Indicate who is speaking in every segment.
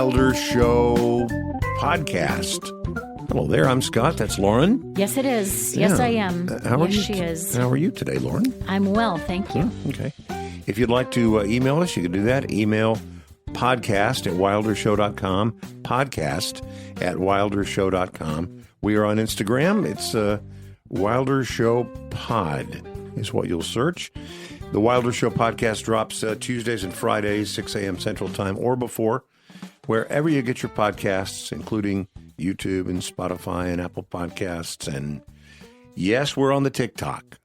Speaker 1: Wilder Show podcast. Hello there, I'm Scott. That's Lauren.
Speaker 2: Yes, it is. Yes, I am. She is.
Speaker 1: How are you today, Lauren?
Speaker 2: I'm well, thank you.
Speaker 1: Okay. If you'd like to email us, you can do that. Email podcast@wildershow.com. Podcast@wildershow.com. We are on Instagram. It's Wilder Show Pod is what you'll search. The Wilder Show podcast drops Tuesdays and Fridays, 6 a.m. Central Time or before, wherever you get your podcasts, including YouTube and Spotify and Apple Podcasts. And yes, we're on the TikTok.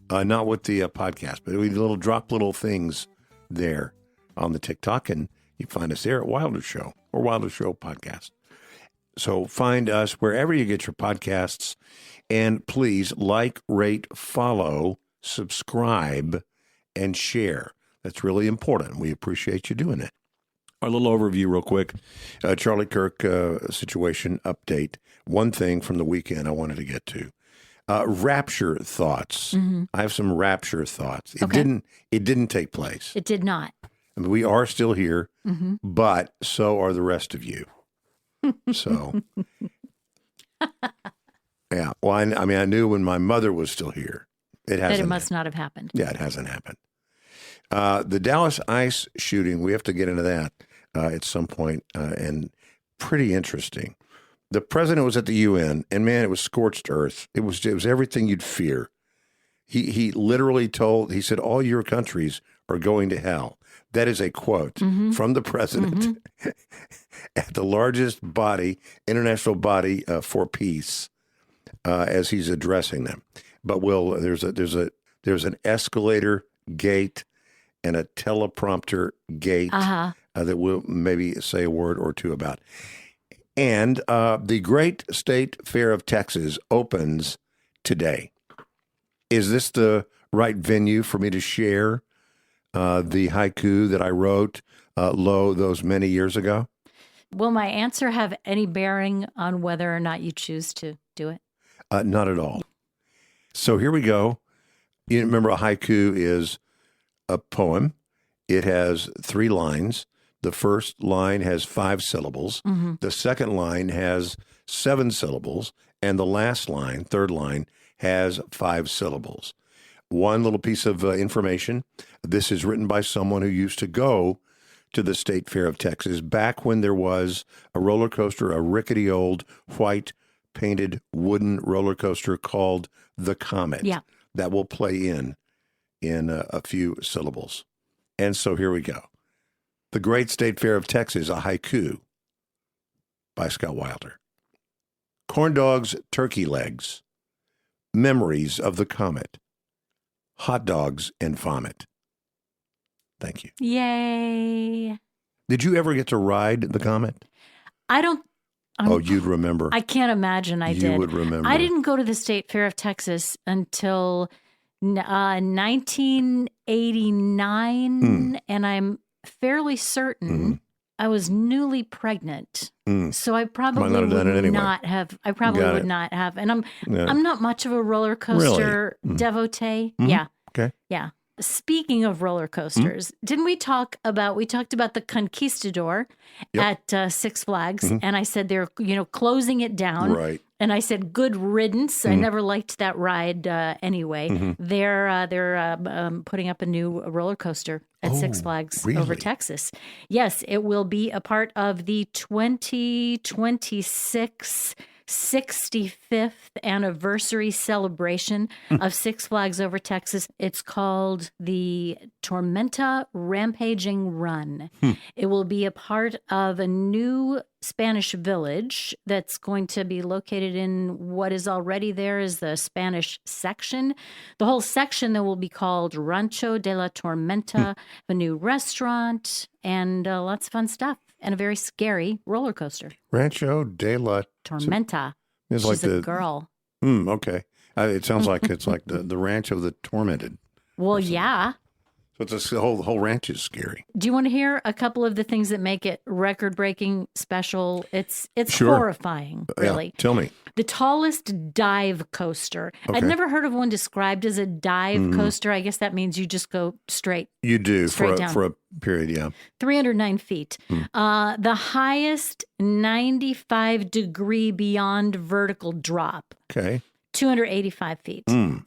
Speaker 1: Not with the podcast, but we drop little things there on the TikTok, and you can find us there at Wilder Show or Wilder Show Podcast. So find us wherever you get your podcasts, and please like, rate, follow, subscribe, and share. That's really important. We appreciate you doing it. Our little overview real quick. Charlie Kirk situation update. One thing from the weekend I wanted to get to. Rapture thoughts. Mm-hmm. I have some rapture thoughts. It didn't take place.
Speaker 2: It did not.
Speaker 1: I mean, we are still here, but so are the rest of you. So, yeah. Well, I mean, I knew when my mother was still here. It
Speaker 2: must not have happened.
Speaker 1: Yeah, it hasn't happened. The Dallas ICE shooting, we have to get into that at some point, and pretty interesting. The president was at the UN, and man, it was scorched earth. It was everything you'd fear. He literally he said, all your countries are going to hell. That is a quote from the president at the largest international body for peace, as he's addressing them. But there's an escalator gate and a teleprompter gate that we'll maybe say a word or two about. And the Great State Fair of Texas opens today. Is this the right venue for me to share the haiku that I wrote those many years ago?
Speaker 2: Will my answer have any bearing on whether or not you choose to do it?
Speaker 1: Not at all. So here we go. You remember a haiku is a poem. It has 3 lines. The first line has 5 syllables. Mm-hmm. The second line has 7 syllables. And the last line, third line, has 5 syllables. One little piece of information. This is written by someone who used to go to the State Fair of Texas back when there was a roller coaster, a rickety old white painted wooden roller coaster called the Comet.
Speaker 2: Yeah.
Speaker 1: That will play in a few syllables. And so here we go. The Great State Fair of Texas, a haiku by Scott Wilder. Corn dogs, turkey legs, memories of the comet, hot dogs and vomit. Thank you.
Speaker 2: Yay.
Speaker 1: Did you ever get to ride the Comet?
Speaker 2: You'd
Speaker 1: remember.
Speaker 2: I can't imagine I did.
Speaker 1: You would remember.
Speaker 2: I didn't go to the State Fair of Texas until 1989, and I'm fairly certain I was newly pregnant. So I probably would not have. I probably would not have. And I'm not much of a roller coaster devotee. Mm-hmm. Yeah.
Speaker 1: Okay.
Speaker 2: Yeah. Speaking of roller coasters, didn't we talked about the Conquistador at Six Flags, and I said they're closing it down,
Speaker 1: right?
Speaker 2: And I said good riddance. I never liked that ride anyway. They're putting up a new roller coaster at Six Flags over Texas. Yes, it will be a part of the 2026 65th anniversary celebration of Six Flags over Texas. It's called the Tormenta Rampaging Run. It will be a part of a new Spanish village that's going to be located in what is already there is the Spanish section. The whole section that will be called Rancho de la Tormenta, a new restaurant, and lots of fun stuff. And a very scary roller coaster.
Speaker 1: Rancho de la
Speaker 2: Tormenta.
Speaker 1: She's
Speaker 2: like a girl.
Speaker 1: Okay. It sounds like it's like the ranch of the tormented.
Speaker 2: Well, yeah.
Speaker 1: So it's the whole ranch is scary.
Speaker 2: Do you want to hear a couple of the things that make it record-breaking special? It's
Speaker 1: Sure.
Speaker 2: horrifying, really.
Speaker 1: Yeah, tell me.
Speaker 2: The tallest dive coaster.
Speaker 1: Okay.
Speaker 2: I'd never heard of one described as a dive coaster. I guess that means you just go straight.
Speaker 1: You do
Speaker 2: Straight down.
Speaker 1: for a period, yeah.
Speaker 2: 309 feet. The highest 95-degree beyond vertical drop.
Speaker 1: Okay.
Speaker 2: 285 feet.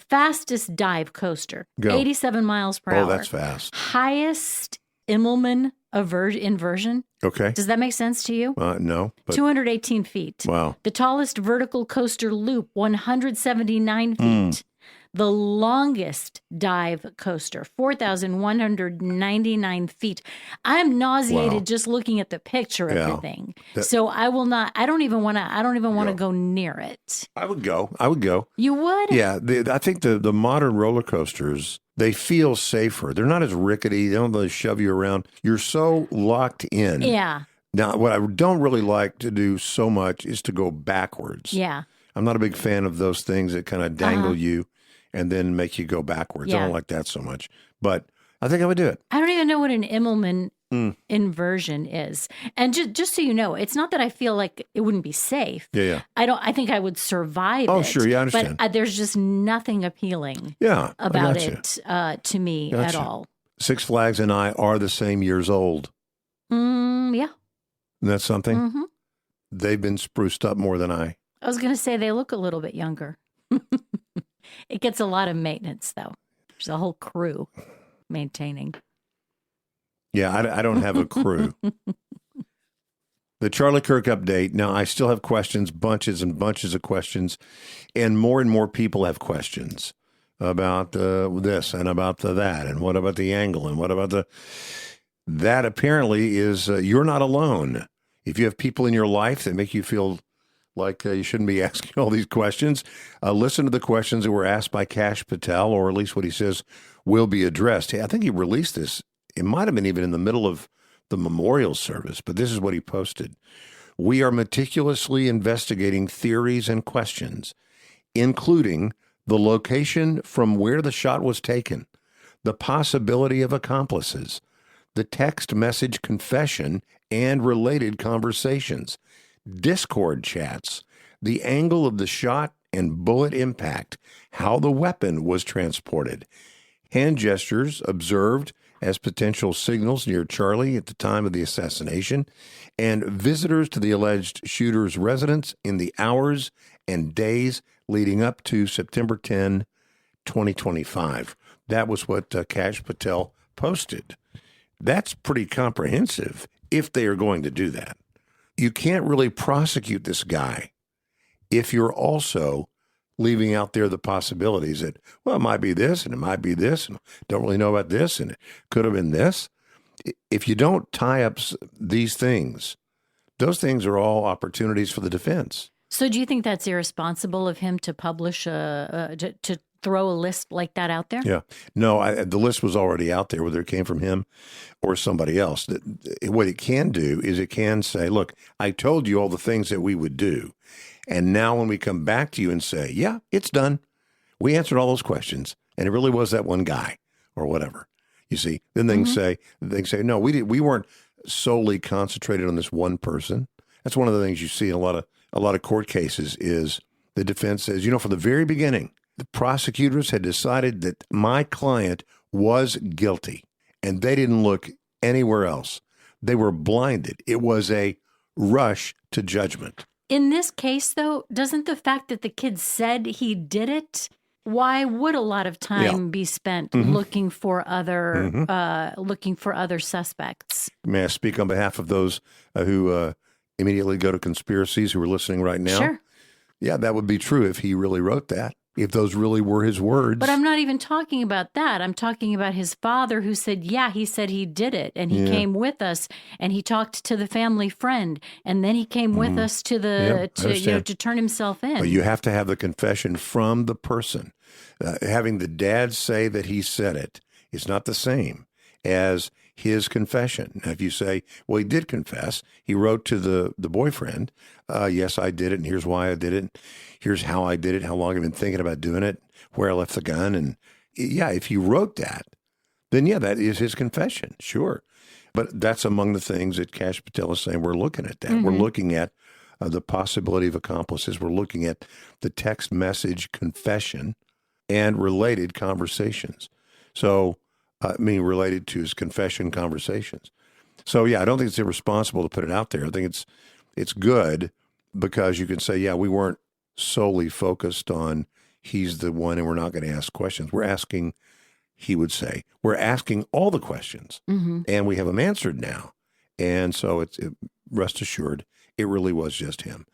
Speaker 2: Fastest dive coaster,
Speaker 1: Go.
Speaker 2: 87 miles per hour.
Speaker 1: Oh, that's fast.
Speaker 2: Highest Immelman inversion.
Speaker 1: Okay.
Speaker 2: Does that make sense to you?
Speaker 1: No. But
Speaker 2: 218 feet.
Speaker 1: wow.
Speaker 2: The tallest vertical coaster loop, 179 feet. The longest dive coaster, 4,199 feet. I'm nauseated just looking at the picture of the thing. So I will not. I don't even want to go near it.
Speaker 1: I would go.
Speaker 2: You would?
Speaker 1: Yeah. I think the modern roller coasters, they feel safer. They're not as rickety. They don't really shove you around. You're so locked in.
Speaker 2: Yeah.
Speaker 1: Now, what I don't really like to do so much is to go backwards.
Speaker 2: Yeah.
Speaker 1: I'm not a big fan of those things that kind of dangle you and then make you go backwards. I don't like that so much. But I think I would do it.
Speaker 2: I don't even know what an Immelman inversion is. And just so you know, it's not that I feel like it wouldn't be safe.
Speaker 1: Yeah.
Speaker 2: I think I would survive
Speaker 1: Oh,
Speaker 2: it.
Speaker 1: sure. Yeah, I understand.
Speaker 2: But there's just nothing appealing about it to me at all.
Speaker 1: Six Flags and I are the same years old.
Speaker 2: Yeah.
Speaker 1: Isn't that something?
Speaker 2: Mm-hmm.
Speaker 1: They've been spruced up more than I.
Speaker 2: I was going to say they look a little bit younger. It gets a lot of maintenance, though. There's a whole crew maintaining.
Speaker 1: Yeah, I don't have a crew. The Charlie Kirk update. Now, I still have questions, bunches and bunches of questions, and more people have questions about this and about that, and what about the angle, and what about that apparently is you're not alone. If you have people in your life that make you feel like you shouldn't be asking all these questions, listen to the questions that were asked by Kash Patel, or at least what he says will be addressed. I think he released this. It might have been even in the middle of the memorial service, but this is what he posted. We are meticulously investigating theories and questions, including the location from where the shot was taken, the possibility of accomplices, the text message confession and related conversations, Discord chats, the angle of the shot and bullet impact, how the weapon was transported, hand gestures observed as potential signals near Charlie at the time of the assassination, and visitors to the alleged shooter's residence in the hours and days leading up to September 10, 2025. That was what Kash Patel posted. That's pretty comprehensive if they are going to do that. You can't really prosecute this guy if you're also leaving out there the possibilities that, well, it might be this and it might be this and don't really know about this and it could have been this. If you don't tie up these things, those things are all opportunities for the defense.
Speaker 2: So do you think that's irresponsible of him to publish to throw a list like that out there?
Speaker 1: Yeah. No, the list was already out there, whether it came from him or somebody else. What it can do is it can say, look, I told you all the things that we would do. And now when we come back to you and say, yeah, it's done. We answered all those questions. And it really was that one guy or whatever. You see, then they can say, no, we weren't solely concentrated on this one person. That's one of the things you see in a lot of court cases is the defense says, from the very beginning, the prosecutors had decided that my client was guilty and they didn't look anywhere else. They were blinded. It was a rush to judgment.
Speaker 2: In this case, though, doesn't the fact that the kid said he did it, why would a lot of time be spent looking for other suspects?
Speaker 1: May I speak on behalf of those who immediately go to conspiracies who are listening right now?
Speaker 2: Sure.
Speaker 1: Yeah, that would be true if he really wrote that. If those really were his words.
Speaker 2: But I'm not even talking about that. I'm talking about his father who said, he said he did it. And he came with us and he talked to the family friend. And then he came with us to to turn himself in.
Speaker 1: But you have to have the confession from the person. Having the dad say that he said it is not the same as his confession. Now, if you say, well, he did confess, he wrote to the boyfriend, yes, I did it, and here's why I did it, here's how I did it, how long I've been thinking about doing it, where I left the gun, and yeah, if he wrote that, then yeah, that is his confession, sure. But that's among the things that Kash Patel is saying. We're looking at that. We're looking at the possibility of accomplices. We're looking at the text message confession and related conversations. So, related to his confession conversations. So, yeah, I don't think it's irresponsible to put it out there. I think it's good because you can say, yeah, we weren't solely focused on he's the one and we're not going to ask questions. We're asking, he would say, we're asking all the questions and we have them answered now. And so rest assured, it really was just him.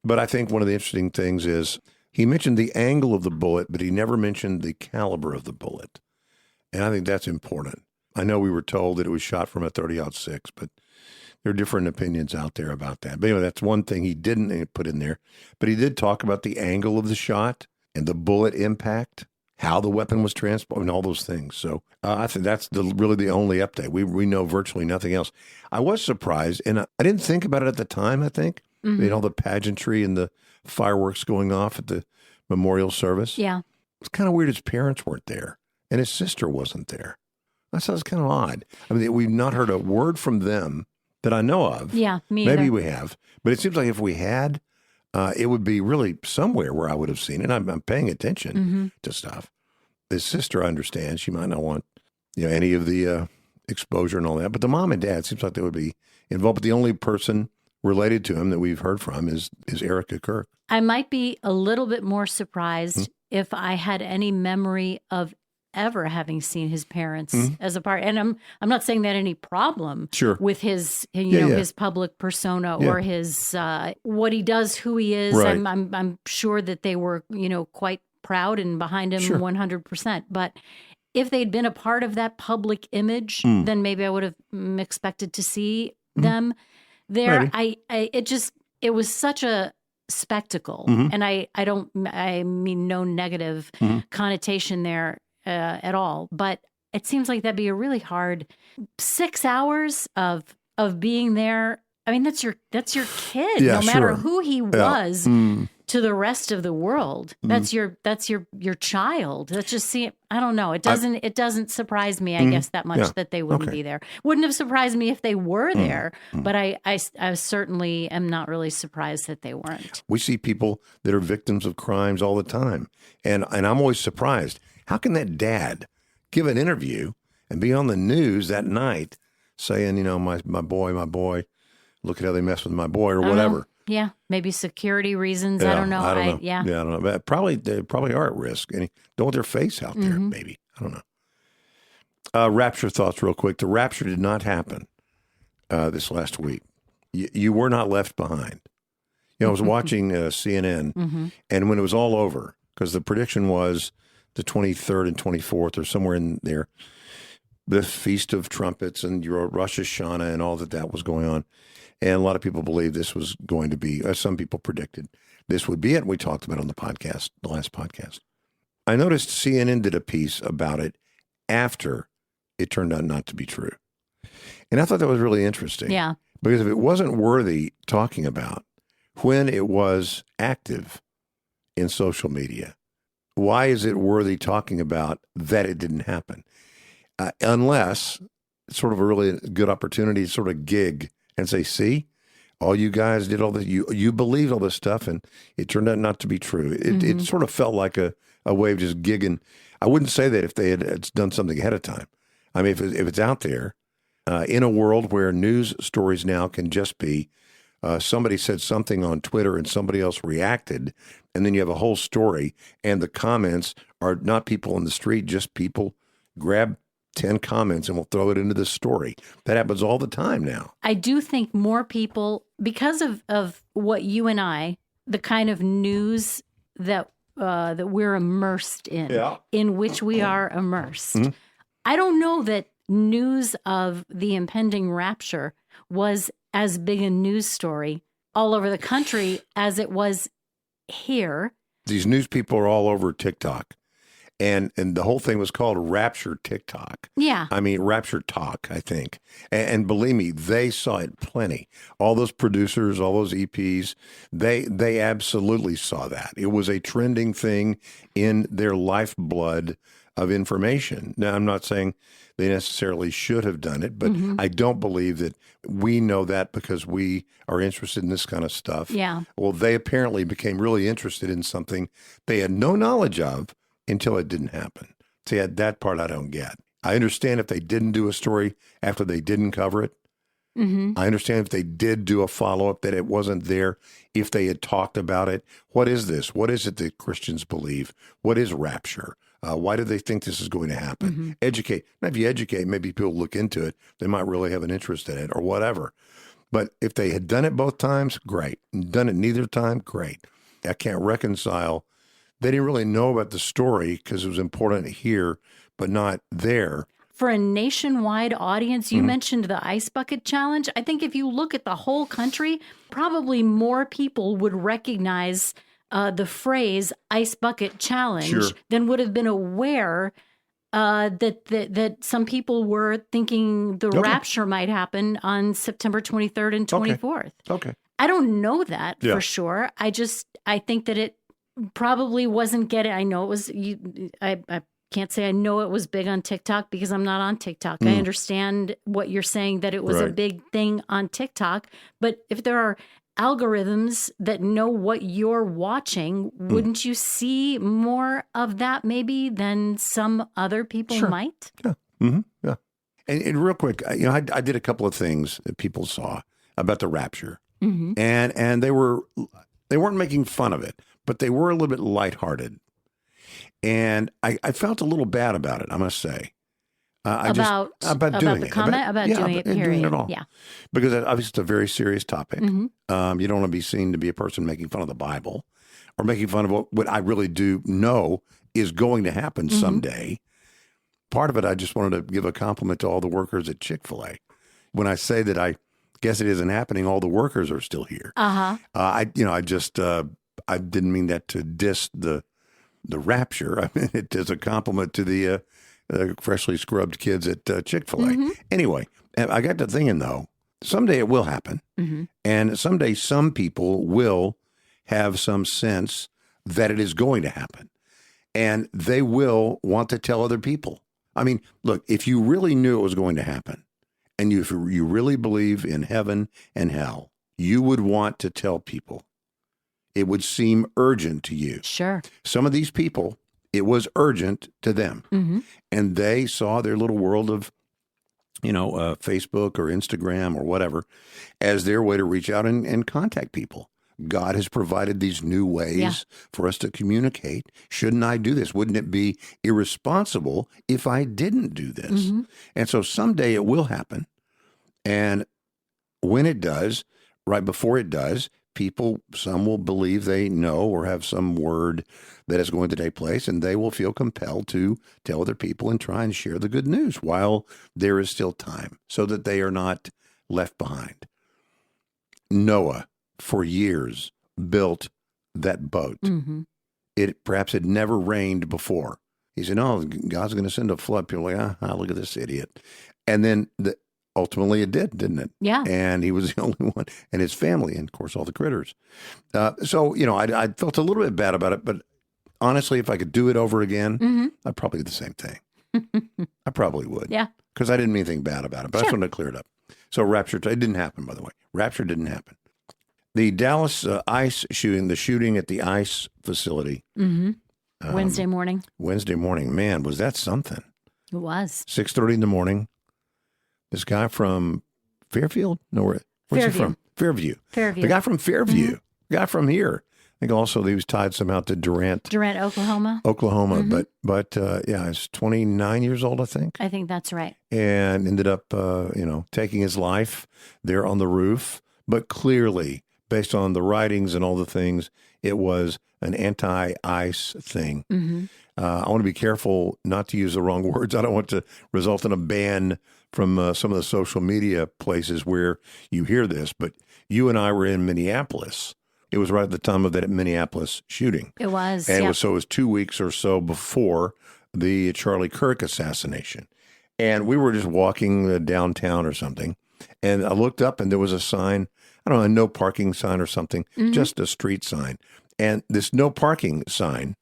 Speaker 1: But I think one of the interesting things is he mentioned the angle of the bullet, but he never mentioned the caliber of the bullet. And I think that's important. I know we were told that it was shot from a .30-06, but there are different opinions out there about that. But anyway, that's one thing he didn't put in there. But he did talk about the angle of the shot and the bullet impact, how the weapon was transported, and all those things. So I think that's really the only update. We know virtually nothing else. I was surprised, and I didn't think about it at the time, I think. All the pageantry and the fireworks going off at the memorial service.
Speaker 2: Yeah.
Speaker 1: It's kind of weird his parents weren't there, and his sister wasn't there. I thought it was kind of odd. I mean, we've not heard a word from them that I know of.
Speaker 2: Yeah, me
Speaker 1: Maybe
Speaker 2: either.
Speaker 1: we have. But it seems like if we had, it would be really somewhere where I would have seen it. I'm paying attention to stuff. His sister, I understand, she might not want any of the exposure and all that. But the mom and dad, seems like they would be involved. But the only person related to him that we've heard from is Erica Kirk.
Speaker 2: I might be a little bit more surprised if I had any memory of ever having seen his parents as a part. And I'm not saying that any problem with his his public persona or his what he does, who he is.
Speaker 1: Right.
Speaker 2: I'm sure that they were quite proud and behind him 100%. But if they'd been a part of that public image, then maybe I would have expected to see them there. It was such a spectacle, and I mean no negative connotation there at all, but it seems like that'd be a really hard 6 hours of being there. I mean, that's your kid, no matter who he was to the rest of the world. That's your child. That's just I don't know. It doesn't surprise me, I guess, that much that they wouldn't be there. Wouldn't have surprised me if they were there, but I certainly am not really surprised that they weren't.
Speaker 1: We see people that are victims of crimes all the time, and I'm always surprised. How can that dad give an interview and be on the news that night saying, my boy, look at how they mess with my boy or whatever.
Speaker 2: Yeah, maybe security reasons. I don't know.
Speaker 1: I don't know. Yeah, I don't know. But they probably are at risk. And don't want their face out there, maybe. I don't know. Rapture thoughts real quick. The rapture did not happen this last week. You were not left behind. I was watching CNN, and when it was all over, because the prediction was the 23rd and 24th or somewhere in there, the Feast of Trumpets and your Rosh Hashanah and all that was going on. And a lot of people believe this was going to be, some people predicted this would be it. We talked about it on the last podcast. I noticed CNN did a piece about it after it turned out not to be true. And I thought that was really interesting.
Speaker 2: Yeah.
Speaker 1: Because if it wasn't worthy talking about when it was active in social media, why is it worthy talking about that it didn't happen? Unless it's sort of a really good opportunity to sort of gig and say, see, all you guys did all this, you believed all this stuff, and it turned out not to be true. It sort of felt like a way of just gigging. I wouldn't say that if they had done something ahead of time. I mean, if it's out there, in a world where news stories now can just be somebody said something on Twitter and somebody else reacted, and then you have a whole story, and the comments are not people in the street, just people grab 10 comments and we'll throw it into this story. That happens all the time now.
Speaker 2: I do think more people, because of what you and I, the kind of news that we're immersed in which we are immersed. I don't know that news of the impending rapture was as big a news story all over the country as it was here.
Speaker 1: These news people are all over TikTok. And the whole thing was called Rapture TikTok.
Speaker 2: Yeah.
Speaker 1: I mean, Rapture Talk, I think. And believe me, they saw it plenty. All those producers, all those EPs, they absolutely saw that. It was a trending thing in their lifeblood of information. Now, I'm not saying they necessarily should have done it, but I don't believe that we know that because we are interested in this kind of stuff.
Speaker 2: Yeah.
Speaker 1: Well, they apparently became really interested in something they had no knowledge of until it didn't happen. See, that part I don't get. I understand if they didn't do a story after they didn't cover it. I understand if they did do a follow-up that it wasn't there, if they had talked about it. What is this? What is it that Christians believe? What is rapture? Why do they think this is going to happen? Educate. Now, if you educate, maybe people look into it. They might really have an interest in it or whatever. But if they had done it both times, great. Done it neither time, great. I can't reconcile. They didn't really know about the story because it was important here, but not there.
Speaker 2: For a nationwide audience, you mentioned the Ice Bucket Challenge. I think if you look at the whole country, probably more people would recognize the phrase Ice Bucket Challenge than would have been aware that some people were thinking the rapture might happen on September 23rd and 24th.
Speaker 1: Okay.
Speaker 2: I don't know that for sure. I think that it probably wasn't getting, I know it was, I can't say I know it was big on TikTok because I'm not on TikTok. I understand what you're saying, that it was a big thing on TikTok. But if there are algorithms that know what you're watching, wouldn't you see more of that maybe than some other people might?
Speaker 1: Yeah. Yeah. And real quick, I did a couple of things that people saw about the rapture. And they weren't making fun of it, but they were a little bit lighthearted. And I felt a little bad about it, I must say. About doing
Speaker 2: the
Speaker 1: it.
Speaker 2: comment? About doing it, period.
Speaker 1: Doing it all.
Speaker 2: Yeah.
Speaker 1: Because obviously it's a very serious topic. You don't want to be seen to be a person making fun of the Bible or making fun of what I really do know is going to happen someday. Part of it, I just wanted to give a compliment to all the workers at Chick-fil-A. When I say that I guess it isn't happening, all the workers are still here. I didn't mean that to diss the rapture. I mean, it is a compliment to the freshly scrubbed kids at Chick-fil-A. Anyway, I got to thinking, though, someday it will happen. And someday some people will have some sense that it is going to happen. And they will want to tell other people. I mean, look, if you really knew it was going to happen, and if you really believe in heaven and hell, you would want to tell people. It would seem urgent to you.
Speaker 2: Sure.
Speaker 1: Some of these people, it was urgent to them. And they saw their little world of, Facebook or Instagram or whatever as their way to reach out and contact people. God has provided these new ways for us to communicate. Shouldn't I do this? Wouldn't it be irresponsible if I didn't do this? And so someday it will happen. And when it does, right before it does, some will believe they know or have some word that is going to take place, and they will feel compelled to tell other people and try and share the good news while there is still time so that they are not left behind. Noah, for years, built that boat. It perhaps had never rained before. He said, "No, God's going to send a flood." People are like, look at this idiot. And then ultimately it did, didn't it?
Speaker 2: Yeah.
Speaker 1: And he was the only one, and his family, and of course all the critters. So, I felt a little bit bad about it, but honestly, if I could do it over again, I'd probably do the same thing. I probably would.
Speaker 2: Yeah.
Speaker 1: Because I didn't mean anything bad about it, but I just wanted to clear it up. So rapture, it didn't happen, by the way. Rapture didn't happen. The Dallas ICE shooting, the shooting at the ICE facility.
Speaker 2: Wednesday morning.
Speaker 1: Man, was that something?
Speaker 2: It was.
Speaker 1: 6:30 in the morning. This guy from Fairfield? No, where's he from? Fairview. The guy from Fairview. The guy from here. I think also he was tied somehow to Durant, Oklahoma. But he's 29 years old, I think.
Speaker 2: I think that's right.
Speaker 1: And ended up, taking his life there on the roof. But clearly, based on the writings and all the things, it was an anti-ICE thing. I want to be careful not to use the wrong words. I don't want to result in a ban from some of the social media places where you hear this. But you and I were in Minneapolis. It was right at the time of that Minneapolis shooting.
Speaker 2: It was.
Speaker 1: And it was 2 weeks or so before the Charlie Kirk assassination. And we were just walking downtown or something. And I looked up and there was a sign, I don't know, a no parking sign or something, just a street sign. And this no parking sign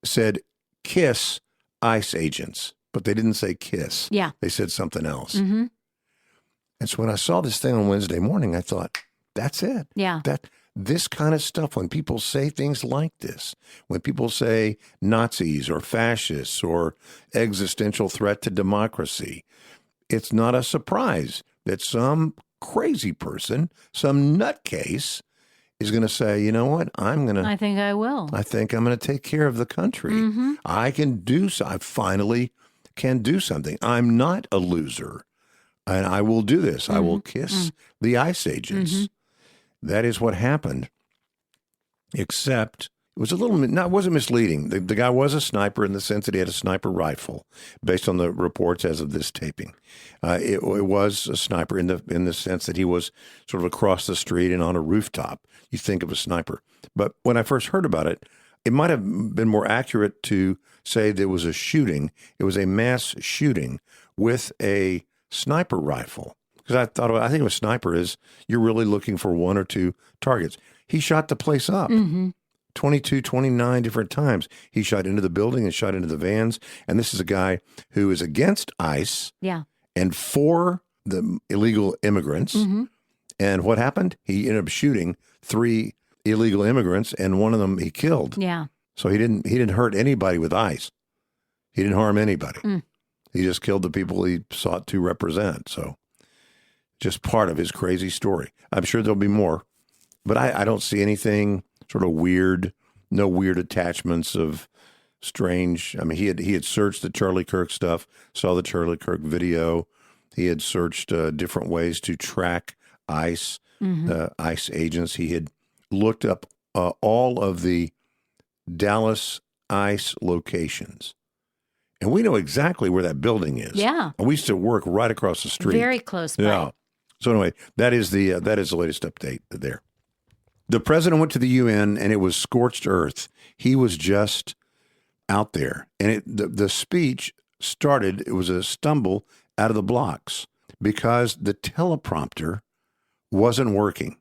Speaker 1: said, "Kiss ICE agents, but they didn't say kiss.
Speaker 2: Yeah.
Speaker 1: They said something else.
Speaker 2: Mm-hmm.
Speaker 1: And so when I saw this thing on Wednesday morning, I thought, that's it.
Speaker 2: Yeah.
Speaker 1: This kind of stuff, when people say things like this, when people say Nazis or fascists or existential threat to democracy, it's not a surprise that some crazy person, some nutcase, is going to say, you know what,
Speaker 2: I think I will.
Speaker 1: I think I'm going to take care of the country.
Speaker 2: Mm-hmm.
Speaker 1: I can do so. I finally can do something. I'm not a loser. And I will do this.
Speaker 2: Mm-hmm.
Speaker 1: I will kiss the ICE agents.
Speaker 2: Mm-hmm.
Speaker 1: That is what happened. Except it was it wasn't misleading. The guy was a sniper in the sense that he had a sniper rifle, based on the reports as of this taping. It was a sniper in the sense that he was sort of across the street and on a rooftop. You think of a sniper. But when I first heard about it, it might have been more accurate to say there was a shooting. It was a mass shooting with a sniper rifle. Because I think a sniper is you're really looking for one or two targets. He shot the place up 22, 29 different times. He shot into the building and shot into the vans. And this is a guy who is against ICE and for the illegal immigrants.
Speaker 2: Mm-hmm.
Speaker 1: And what happened? He ended up shooting 3 illegal immigrants, and one of them he killed.
Speaker 2: Yeah.
Speaker 1: So he didn't hurt anybody with ICE. He didn't harm anybody. He just killed the people he sought to represent. So just part of his crazy story. I'm sure there'll be more, but I don't see anything sort of weird, no weird attachments of strange. I mean, he had searched the Charlie Kirk stuff, saw the Charlie Kirk video. He had searched different ways to track ICE, ICE agents. He had looked up all of the Dallas ICE locations. And we know exactly where that building is.
Speaker 2: Yeah.
Speaker 1: And we used to work right across the street.
Speaker 2: Very close by.
Speaker 1: Yeah. So anyway, that is the latest update there. The president went to the UN, and it was scorched earth. He was just out there. And the speech started, it was a stumble out of the blocks because the teleprompter wasn't working.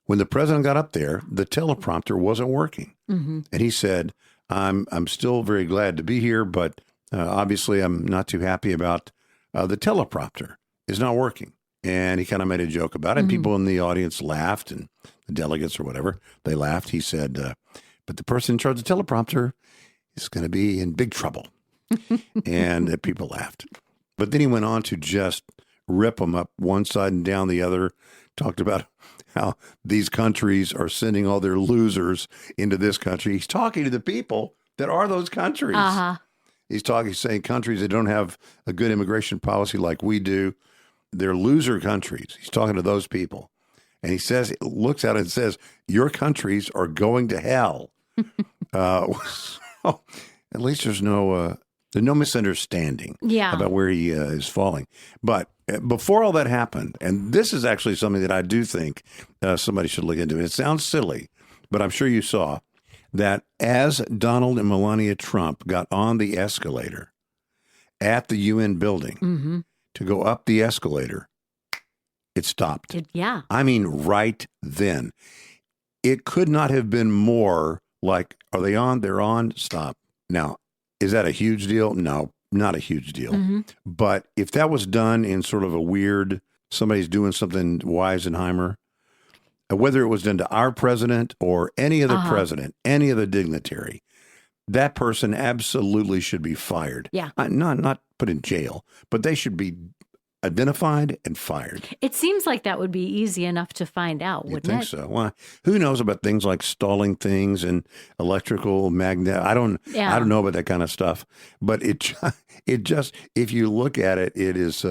Speaker 1: When the president got up there, the teleprompter wasn't working. Mm-hmm. And he said, I'm still very glad to be here, but obviously I'm not too happy about the teleprompter is not working. And he kind of made a joke about it. And people in the audience laughed, and the delegates or whatever, they laughed. He said, but the person in charge of the teleprompter is going to be in big trouble. And people laughed. But then he went on to just rip them up one side and down the other, talked about how these countries are sending all their losers into this country. He's talking to the people that are those countries.
Speaker 2: Uh-huh.
Speaker 1: He's saying countries that don't have a good immigration policy like we do. They're loser countries. He's talking to those people. And he says, looks at it and says, your countries are going to hell. So at least there's no misunderstanding about where he is falling. But before all that happened, and this is actually something that I do think somebody should look into. It sounds silly, but I'm sure you saw that as Donald and Melania Trump got on the escalator at the UN building to go up the escalator, it stopped. I mean, right then. It could not have been more like, are they on? They're on. Stop. Now, is that a huge deal? No, not a huge deal. But if that was done in sort of a weird, somebody's doing something Weisenheimer, whether it was done to our president or any other president, any other dignitary, that person absolutely should be fired.
Speaker 2: Yeah.
Speaker 1: Not put in jail, but they should be identified and fired.
Speaker 2: It seems like that would be easy enough to find out, wouldn't it?
Speaker 1: I think so. Well, who knows about things like stalling things and electrical magnet? I don't know about that kind of stuff. But it just if you look at it, it is.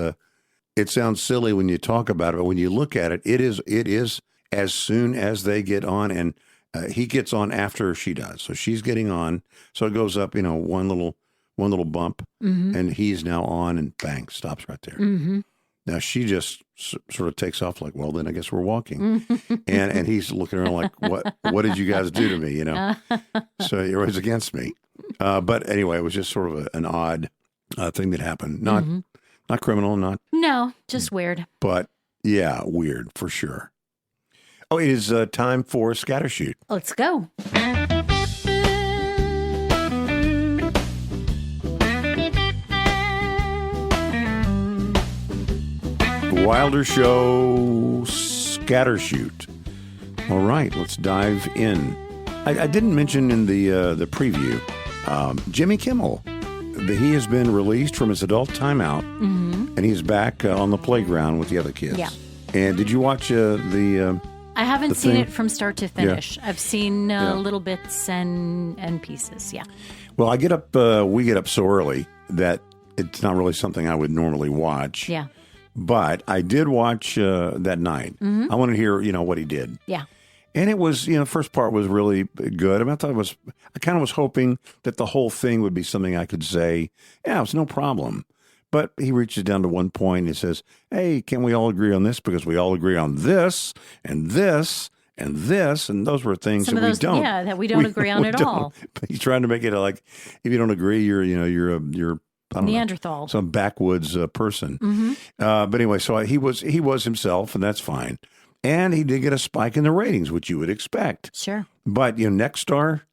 Speaker 1: It sounds silly when you talk about it, but when you look at it, it is as soon as they get on, and he gets on after she does. So she's getting on. So it goes up, one little bump, and he's now on, and bang, stops right there. Now she just sort of takes off like, well, then I guess we're walking. and he's looking around like, what did you guys do to me? So you're always against me. But anyway, it was just sort of an odd thing that happened. Not criminal,
Speaker 2: No, just weird.
Speaker 1: But yeah, weird for sure. Oh, it is time for Scattershoot.
Speaker 2: Let's go.
Speaker 1: Wilder Show Scattershoot. All right, let's dive in. I didn't mention in the preview, Jimmy Kimmel. He has been released from his adult timeout, and he's back on the playground with the other kids.
Speaker 2: Yeah.
Speaker 1: And did you watch the?
Speaker 2: I haven't seen it from start to finish.
Speaker 1: Yeah.
Speaker 2: I've seen little bits and pieces. Yeah.
Speaker 1: Well, we get up so early that it's not really something I would normally watch.
Speaker 2: Yeah.
Speaker 1: But I did watch that night. I wanted to hear, what he did.
Speaker 2: Yeah.
Speaker 1: And it was, the first part was really good. I mean, I kind of was hoping that the whole thing would be something I could say, yeah, it's no problem. But he reaches down to one point and he says, hey, can we all agree on this? Because we all agree on this and this and this. And those were things
Speaker 2: Some
Speaker 1: that
Speaker 2: of those,
Speaker 1: we don't.
Speaker 2: Yeah, that we don't agree on at all.
Speaker 1: But he's trying to make it like, if you don't agree, you're I don't
Speaker 2: Neanderthal.
Speaker 1: know, some backwoods person. But anyway, so he was himself, and that's fine. And he did get a spike in the ratings, which you would expect.
Speaker 2: Sure.
Speaker 1: But, Nexstar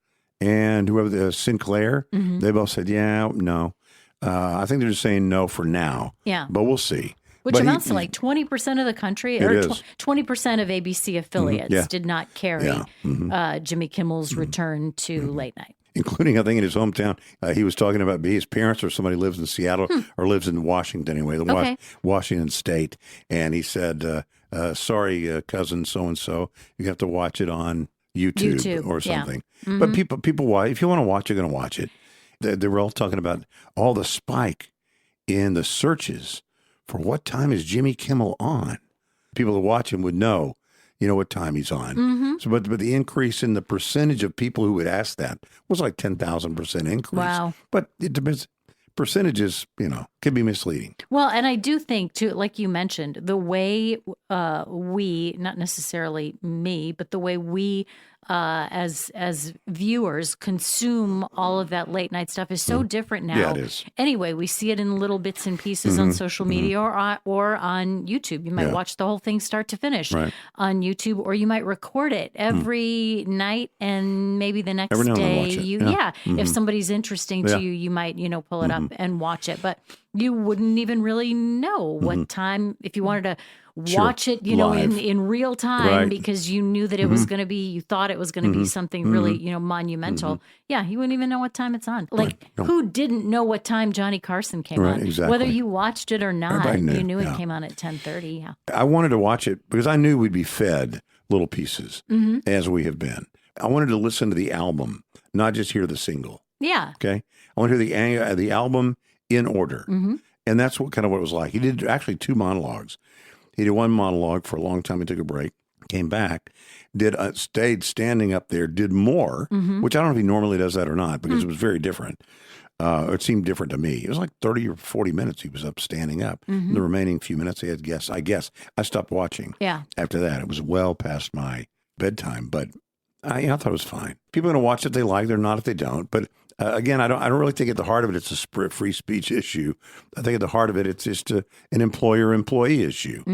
Speaker 1: and whoever, Sinclair, they both said, yeah, no. I think they're just saying no for now.
Speaker 2: Yeah.
Speaker 1: But we'll see.
Speaker 2: Which amounts to like 20% of the country, or 20% of ABC affiliates did not carry Jimmy Kimmel's return to late night.
Speaker 1: Including, I think, in his hometown. He was talking about his parents or somebody lives in Seattle or lives in Washington anyway, Washington State. And he said, sorry, cousin so-and-so, you have to watch it on YouTube or something. Yeah. But people watch. If you want to watch, you're going to watch it. They were all talking about all the spike in the searches for what time is Jimmy Kimmel on. People that watch him would know, what time he's on. So, but the increase in the percentage of people who would ask that was like 10,000% increase.
Speaker 2: Wow.
Speaker 1: But it depends. Percentages, can be misleading.
Speaker 2: Well, and I do think, too, like you mentioned, the way we, not necessarily me, but the way we as viewers consume all of that late night stuff is so different now.
Speaker 1: Yeah, it is.
Speaker 2: Anyway, we see it in little bits and pieces on social media or on YouTube. You might watch the whole thing start to finish on YouTube, or you might record it every night, and maybe the next day if somebody's interesting to you, you might pull it up and watch it. But you wouldn't even really know what time, if you wanted to watch it, in real time, because you knew that it was going to be, you thought it was going to be something really, monumental. Yeah, you wouldn't even know what time it's on. Like, who didn't know what time Johnny Carson came on?
Speaker 1: Exactly.
Speaker 2: Whether you watched it or not,
Speaker 1: you
Speaker 2: knew it came on at 10:30. Yeah.
Speaker 1: I wanted to watch it because I knew we'd be fed little pieces, as we have been. I wanted to listen to the album, not just hear the single.
Speaker 2: Yeah.
Speaker 1: Okay? I want to hear the album in order. And that's what it was like. He did actually 2 monologues. He did 1 monologue for a long time. He took a break, came back, stayed standing up there, did more, which I don't know if he normally does that or not, because it was very different. It seemed different to me. It was like 30 or 40 minutes he was up standing up. The remaining few minutes he had guests. I guess I stopped watching. Yeah. After that, it was well past my bedtime, but I thought it was fine. People are going to watch it if they like. They're not if they don't. But again, I don't really think at the heart of it it's a free speech issue. I think at the heart of it it's just an employer-employee issue.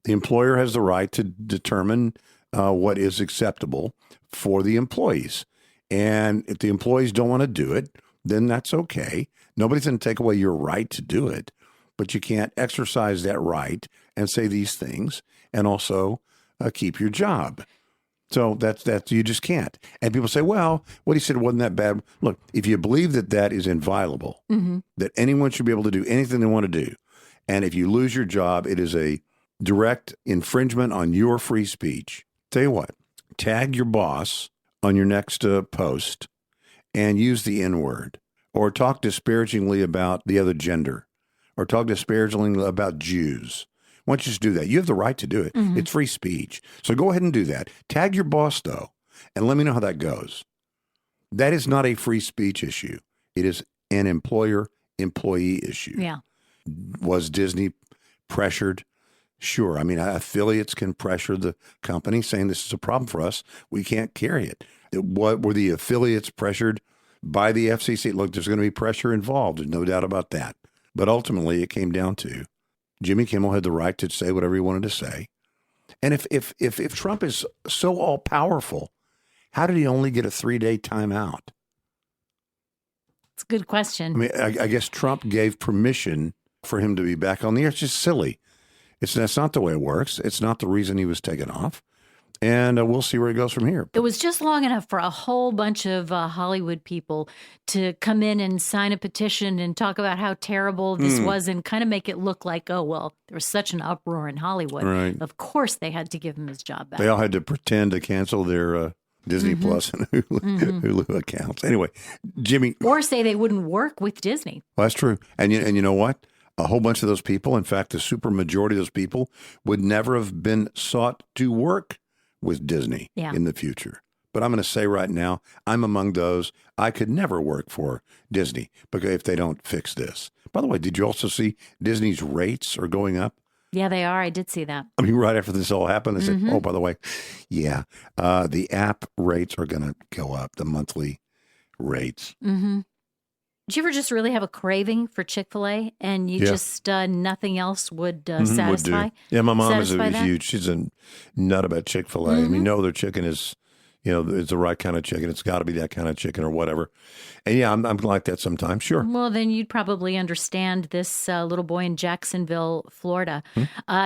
Speaker 1: The employer has the right to determine what is acceptable for the employees. And if the employees don't want to do it, then that's okay. Nobody's going to take away your right to do it, but you can't exercise that right and say these things and also keep your job. So that's you just can't. And people say, well, what he said wasn't that bad. Look, if you believe that is inviolable, that anyone should be able to do anything they want to do, and if you lose your job, it is a direct infringement on your free speech. Tell you what, tag your boss on your next post and use the N-word, or talk disparagingly about the other gender, or talk disparagingly about Jews. Why don't you just do that? You have the right to do it. It's free speech. So go ahead and do that. Tag your boss, though, and let me know how that goes. That is not a free speech issue. It is an employer-employee issue. Yeah. Was Disney pressured? Sure. I mean, affiliates can pressure the company saying this is a problem for us. We can't carry it. What were the affiliates pressured by the FCC? Look, there's going to be pressure involved. There's no doubt about that. But ultimately, it came down to Jimmy Kimmel had the right to say whatever he wanted to say. And if Trump is so all-powerful, how did he only get a 3-day timeout?
Speaker 2: It's a good question.
Speaker 1: I mean, I guess Trump gave permission for him to be back on the air. It's just silly. That's not the way it works. It's not the reason he was taken off. And we'll see where he goes from here.
Speaker 2: It was just long enough for a whole bunch of Hollywood people to come in and sign a petition and talk about how terrible this was and kind of make it look like, oh, well, there was such an uproar in Hollywood.
Speaker 1: Right.
Speaker 2: Of course they had to give him his job back.
Speaker 1: They all had to pretend to cancel their Disney Plus and Hulu accounts. Anyway, Jimmy.
Speaker 2: Or say they wouldn't work with Disney.
Speaker 1: Well, that's true. And you know what? A whole bunch of those people, in fact, the super majority of those people would never have been sought to work with Disney in the future. But I'm going to say right now, I'm among those. I could never work for Disney because if they don't fix this. By the way, did you also see Disney's rates are going up?
Speaker 2: Yeah, they are. I did see that.
Speaker 1: I mean, right after this all happened, they said, oh, by the way, the app rates are going to go up, the monthly rates.
Speaker 2: Mm-hmm. Did you ever just really have a craving for Chick-fil-A and you just nothing else would satisfy?
Speaker 1: Would do. Yeah, my mom is
Speaker 2: that?
Speaker 1: huge. She's a nut about Chick-fil-A. I mean, their chicken is, it's the right kind of chicken. It's got to be that kind of chicken or whatever. And yeah, I'm like that sometimes. Sure.
Speaker 2: Well, then you'd probably understand this little boy in Jacksonville, Florida.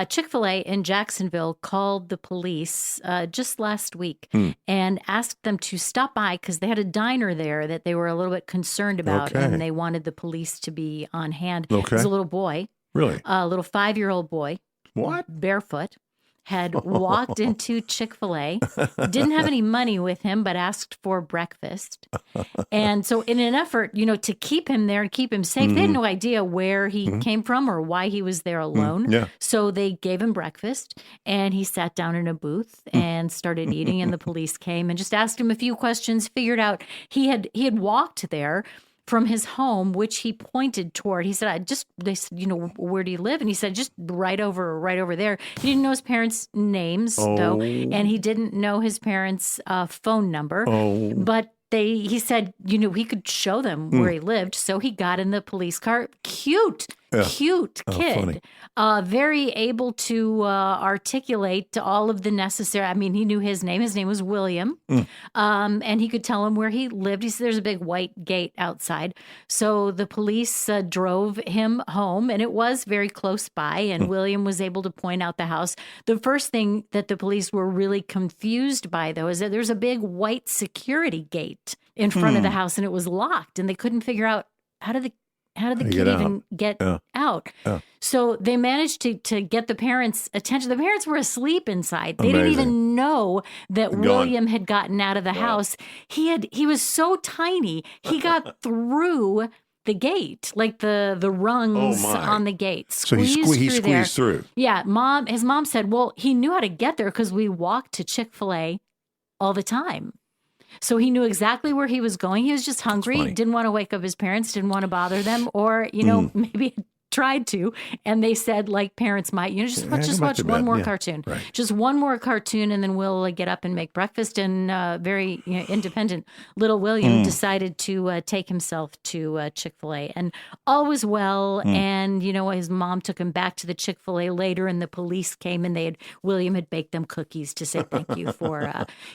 Speaker 2: Chick-fil-A in Jacksonville called the police just last week and asked them to stop by because they had a diner there that they were a little bit concerned about and they wanted the police to be on hand.
Speaker 1: Okay.
Speaker 2: It was a little boy.
Speaker 1: Really?
Speaker 2: A little 5-year-old boy.
Speaker 1: What?
Speaker 2: Barefoot. Had walked into Chick-fil-A, didn't have any money with him, but asked for breakfast. And so in an effort, to keep him there and keep him safe, they had no idea where he came from or why he was there alone.
Speaker 1: Yeah.
Speaker 2: So they gave him breakfast and he sat down in a booth and started eating and the police came and just asked him a few questions, figured out he had walked there from his home, which he pointed toward. He said, they said, where do you live? And he said, just right over there. He didn't know his parents' names, though, and he didn't know his parents' phone number. But he said, he could show them where he lived. So he got in the police car. Cute kid. Very able to articulate all of the necessary. I mean, he knew his name. His name was William. And he could tell him where he lived. He said there's a big white gate outside. So the police drove him home, and it was very close by. And William was able to point out the house. The first thing that the police were really confused by, though, is that there's a big white security gate in front of the house, and it was locked. And they couldn't figure out how did the kid even get out? So they managed to get the parents' attention. The parents were asleep inside. They didn't even know that William had gotten out of the house. He was so tiny. He got through the gate, like the rungs on the gate.
Speaker 1: So he squeezed through.
Speaker 2: Yeah. His mom said, well, he knew how to get there because we walked to Chick-fil-A all the time. So he knew exactly where he was going. He was just hungry, didn't want to wake up his parents, didn't want to bother them, or, maybe tried to. And they said, like parents might, just watch one more cartoon. Right. Just one more cartoon, and then we'll get up and make breakfast. And very independent little William decided to take himself to Chick-fil-A. And all was well. And, his mom took him back to the Chick-fil-A later, and the police came, and William had baked them cookies to say thank you for,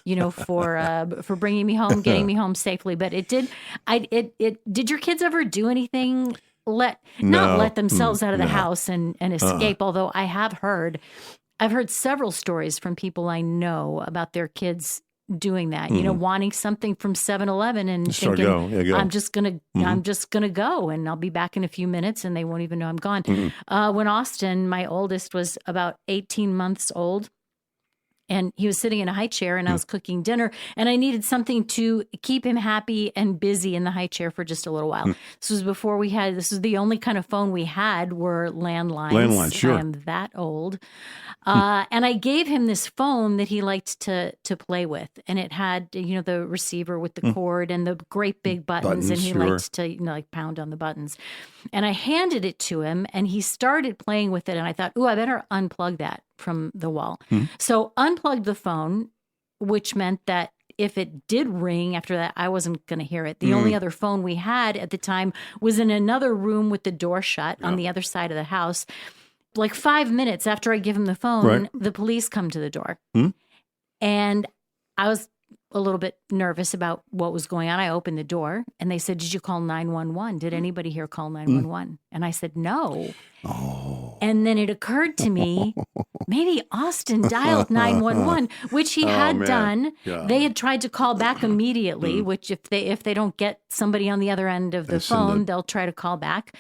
Speaker 2: for bringing me home, getting me home safely. But did your kids ever do anything? Not let themselves out of the house and escape. Although I've heard several stories from people I know about their kids doing that, wanting something from 7-Eleven and thinking, go. I'm just gonna go and I'll be back in a few minutes and they won't even know I'm gone. When Austin, my oldest, was about 18 months old, and he was sitting in a high chair and I was cooking dinner and I needed something to keep him happy and busy in the high chair for just a little while. This was the only kind of phone we had were landlines.
Speaker 1: Landlines, sure.
Speaker 2: I am that old. And I gave him this phone that he liked to play with. And it had, the receiver with the cord and the great big buttons and he liked to, pound on the buttons. And I handed it to him and he started playing with it. And I thought, I better unplug that from the wall. So unplugged the phone, which meant that if it did ring after that, I wasn't going to hear it. The only other phone we had at the time was in another room with the door shut on the other side of the house. Like 5 minutes after I give him the phone, the police come to the door. And I was a little bit nervous about what was going on. I opened the door and they said, did you call 911? Did anybody here call 911? And I said, no. And then it occurred to me, maybe Austin dialed 911, which he had done.
Speaker 1: Yeah.
Speaker 2: They had tried to call back immediately, which if they don't get somebody on the other end of the phone, they'll try to call back.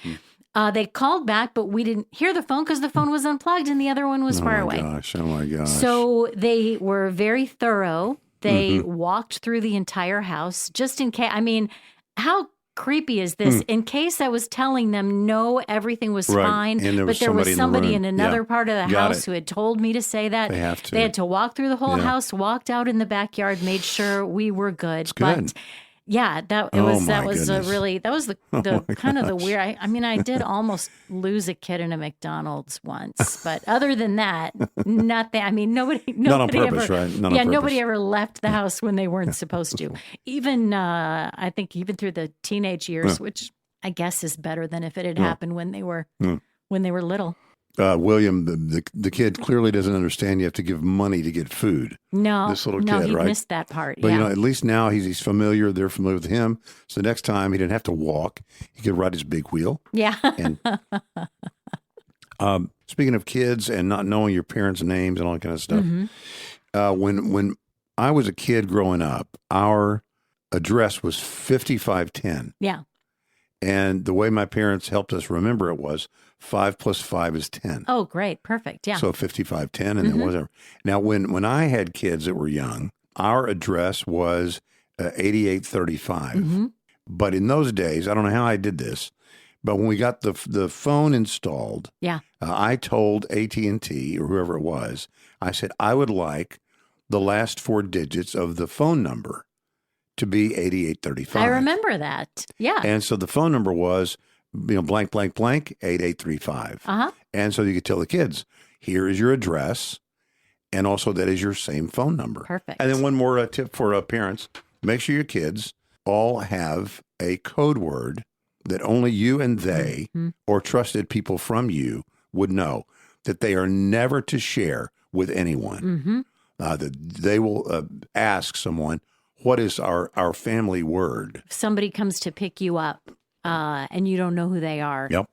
Speaker 2: They called back, but we didn't hear the phone because the phone was unplugged and the other one was far away.
Speaker 1: Oh my gosh.
Speaker 2: So they were very thorough. They walked through the entire house just in case. I mean, how creepy is this? In case I was telling them, no, everything was fine, but there was somebody in another part of the house who had told me to say that.
Speaker 1: They have to.
Speaker 2: They had to walk through the whole house, walked out in the backyard, made sure we were good.
Speaker 1: It's good.
Speaker 2: But yeah, that was the kind of the weird. I mean, I did almost lose a kid in a McDonald's once, but other than that, nothing. I mean, nobody
Speaker 1: not on purpose,
Speaker 2: ever,
Speaker 1: right? Not on purpose.
Speaker 2: Nobody ever left the house when they weren't supposed to. Even I think even through the teenage years, which I guess is better than if it had happened when they were little.
Speaker 1: William, the kid clearly doesn't understand you have to give money to get food.
Speaker 2: No,
Speaker 1: this little kid,
Speaker 2: he
Speaker 1: right?
Speaker 2: missed that part.
Speaker 1: But at least now he's familiar. They're familiar with him. So the next time he didn't have to walk. He could ride his big wheel.
Speaker 2: Yeah.
Speaker 1: And speaking of kids and not knowing your parents' names and all that kind of stuff, when I was a kid growing up, our address was 5510.
Speaker 2: Yeah.
Speaker 1: And the way my parents helped us remember it was 5 plus 5 is 10.
Speaker 2: Oh, great. Perfect. Yeah.
Speaker 1: So 5510 and then whatever. Now, when I had kids that were young, our address was 8835. But in those days, I don't know how I did this, but when we got the phone installed, I told AT&T or whoever it was, I said, I would like the last 4 digits of the phone number to be 8835.
Speaker 2: I remember that. Yeah.
Speaker 1: And so the phone number was, blank, blank, blank, 8835. And so you could tell the kids, here is your address. And also that is your same phone number.
Speaker 2: Perfect.
Speaker 1: And then one more tip for parents, make sure your kids all have a code word that only you and they or trusted people from you would know, that they are never to share with anyone. That they will ask someone, what is our family word?
Speaker 2: If somebody comes to pick you up and you don't know who they are.
Speaker 1: Yep.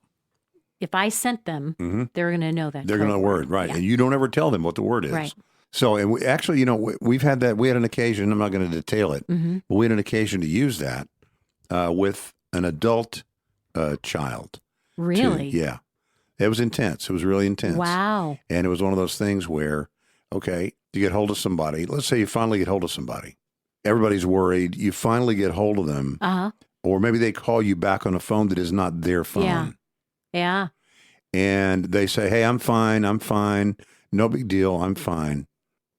Speaker 2: If I sent them, they're going to know that.
Speaker 1: They're going to know the word, right? Yeah. And you don't ever tell them what the word is.
Speaker 2: Right.
Speaker 1: So, and we've had that. We had an occasion. I'm not going to detail it, but we had an occasion to use that with an adult child.
Speaker 2: Really?
Speaker 1: Yeah. It was intense. It was really intense.
Speaker 2: Wow.
Speaker 1: And it was one of those things where, okay, you get hold of somebody. Let's say you finally get hold of somebody. Everybody's worried. You finally get hold of them. Or maybe they call you back on a phone that is not their phone.
Speaker 2: Yeah.
Speaker 1: And they say, hey, I'm fine. No big deal. I'm fine.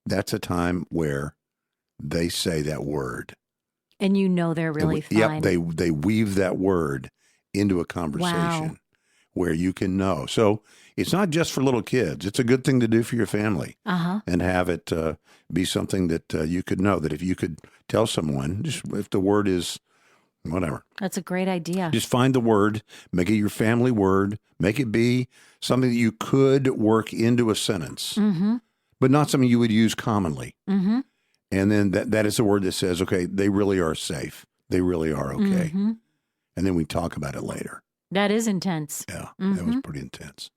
Speaker 1: That's a time where they say that word.
Speaker 2: And you know they're really fine.
Speaker 1: Yep. They weave that word into a conversation where you can know. So it's not just for little kids. It's a good thing to do for your family and have it be something that you could know, that if you could tell someone, just if the word is whatever.
Speaker 2: That's a great idea.
Speaker 1: Just find the word, make it your family word, make it be something that you could work into a sentence, but not something you would use commonly. And then that is the word that says, okay, they really are safe. They really are okay. And then we talk about it later.
Speaker 2: That is intense.
Speaker 1: Yeah, that was pretty intense.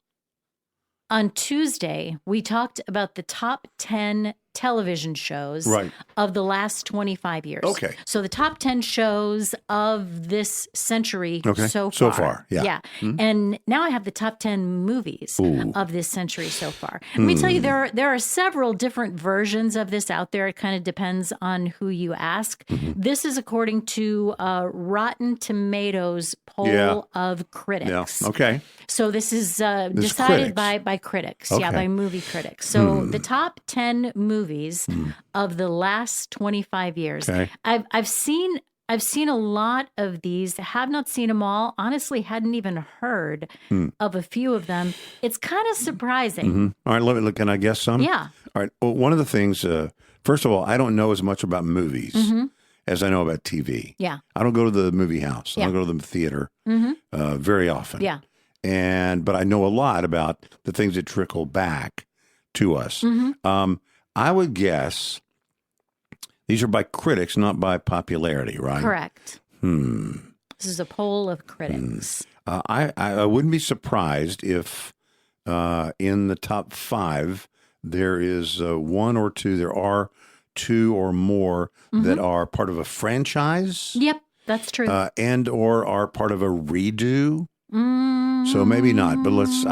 Speaker 2: On Tuesday, we talked about the top 10 television shows of the last 25 years.
Speaker 1: Okay.
Speaker 2: So the top 10 shows of this century so far.
Speaker 1: So far, yeah.
Speaker 2: And now I have the top 10 movies of this century so far. Let me tell you, there are several different versions of this out there. It kind of depends on who you ask. This is according to Rotten Tomatoes poll of critics.
Speaker 1: Yeah. Okay.
Speaker 2: So this is decided by critics, by movie critics. So the top 10 movies of the last 25 years.
Speaker 1: Okay.
Speaker 2: I've seen a lot of these. Have not seen them all. Honestly, hadn't even heard of a few of them. It's kind of surprising.
Speaker 1: All right, look. Can I guess some?
Speaker 2: Yeah.
Speaker 1: All right. Well, one of the things, first of all, I don't know as much about movies as I know about TV.
Speaker 2: Yeah.
Speaker 1: I don't go to the movie house. I don't go to the theater very often.
Speaker 2: Yeah.
Speaker 1: But I know a lot about the things that trickle back to us. I would guess these are by critics, not by popularity, right?
Speaker 2: Correct. This is a poll of critics.
Speaker 1: I wouldn't be surprised if in the top 5, there is one or two. There are 2 or more that are part of a franchise.
Speaker 2: Yep, that's true.
Speaker 1: And or are part of a redo. So maybe not. But let's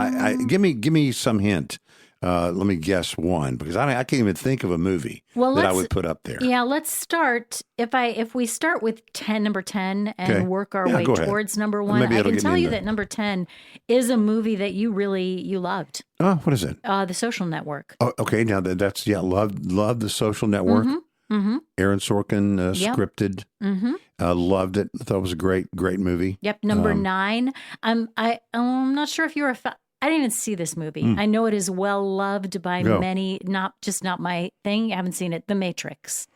Speaker 1: give me some hint. Let me guess one, because I can't even think of a movie that I would put up there.
Speaker 2: Yeah, let's start. If we start with number 10 and work our way towards number 1, I can tell you that number 10 is a movie that you loved.
Speaker 1: Oh, what is it?
Speaker 2: The Social Network.
Speaker 1: Oh, okay. Now that's loved The Social Network. Aaron Sorkin scripted. Loved it. Thought it was a great movie.
Speaker 2: Yep. Number 9. I'm not sure if you're a fan. I didn't even see this movie. I know it is well loved by many, not my thing. I haven't seen it. The Matrix.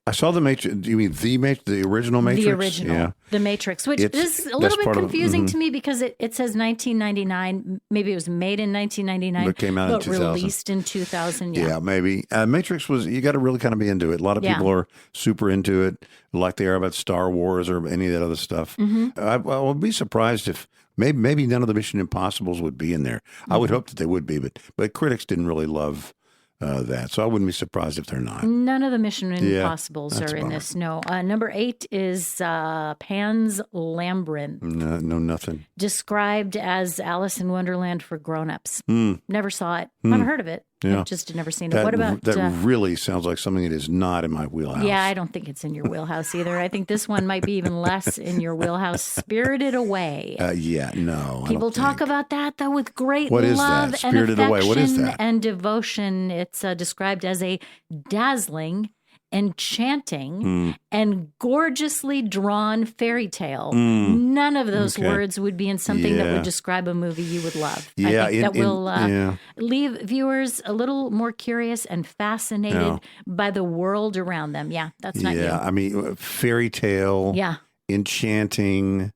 Speaker 1: I saw The Matrix. Do you mean the original Matrix?
Speaker 2: The original. Yeah. The Matrix, which is a little bit confusing to me because it says 1999. Maybe it was made in 1999.
Speaker 1: But came out in 2000.
Speaker 2: Released in 2000. Yeah,
Speaker 1: maybe. Matrix you got to really kind of be into it. A lot of people are super into it, like they are about Star Wars or any of that other stuff. I would be surprised if maybe none of the Mission Impossibles would be in there. I would hope that they would be, but critics didn't really love that. So I wouldn't be surprised if they're not.
Speaker 2: None of the Mission Impossibles are in this. No. Number 8 is Pan's Labyrinth.
Speaker 1: No, nothing.
Speaker 2: Described as Alice in Wonderland for grown-ups. Never saw it. Never heard of it.
Speaker 1: Yeah.
Speaker 2: I've just never seen it. What about
Speaker 1: that? Really sounds like something that is not in my wheelhouse.
Speaker 2: Yeah, I don't think it's in your wheelhouse either. I think this one might be even less in your wheelhouse. Spirited Away.
Speaker 1: No.
Speaker 2: People talk about that though with great
Speaker 1: love
Speaker 2: and
Speaker 1: Spirited
Speaker 2: affection
Speaker 1: Away. What is that?
Speaker 2: And devotion. It's described as a dazzling, enchanting, and gorgeously drawn fairy tale. None of those words would be in something that would describe a movie you would love.
Speaker 1: Yeah,
Speaker 2: I think that will leave viewers a little more curious and fascinated by the world around them. Yeah, that's not you.
Speaker 1: Yeah, I mean, fairy tale, enchanting,